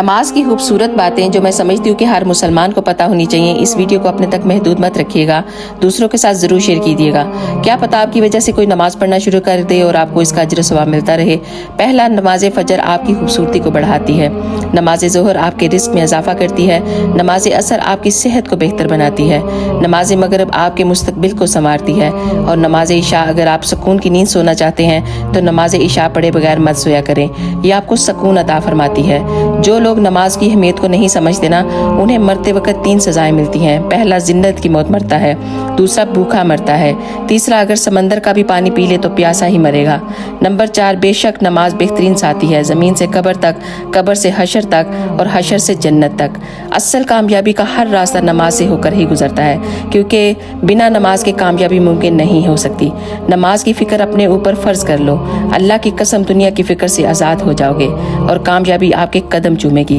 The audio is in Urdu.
نماز کی خوبصورت باتیں جو میں سمجھتی ہوں کہ ہر مسلمان کو پتہ ہونی چاہیے، اس ویڈیو کو اپنے تک محدود مت رکھیے گا، دوسروں کے ساتھ ضرور شیئر کیجیے گا۔ کیا پتہ آپ کی وجہ سے کوئی نماز پڑھنا شروع کر دے اور آپ کو اس کا اجر و ثواب ملتا رہے۔ پہلا، نماز فجر آپ کی خوبصورتی کو بڑھاتی ہے۔ نماز ظہر آپ کے رزق میں اضافہ کرتی ہے۔ نماز عصر آپ کی صحت کو بہتر بناتی ہے۔ نماز مغرب آپ کے مستقبل کو سنوارتی ہے۔ اور نماز عشاء، اگر آپ سکون کی نیند سونا چاہتے ہیں تو نماز عشاء پڑھے بغیر مت سویا کریں، یہ آپ کو سکون عطا فرماتی ہے۔ جو لوگ نماز کی اہمیت کو نہیں سمجھتے نا، انہیں مرتے وقت 3 سزائیں ملتی ہیں۔ پہلا، زندت کی موت مرتا ہے۔ دوسرا، بھوکا مرتا ہے۔ تیسرا، اگر سمندر کا بھی پانی پی لے تو پیاسا ہی مرے گا۔ نمبر 4، بے شک نماز بہترین ساتھی ہے، زمین سے قبر تک، قبر سے حشر تک اور حشر سے جنت تک۔ اصل کامیابی کا ہر راستہ نماز سے ہو کر ہی گزرتا ہے، کیونکہ بنا نماز کے کامیابی ممکن نہیں ہو سکتی۔ نماز کی فکر اپنے اوپر فرض کر لو، اللہ کی قسم دنیا کی فکر سے آزاد ہو جاؤ گے اور کامیابی آپ کے قدم چومے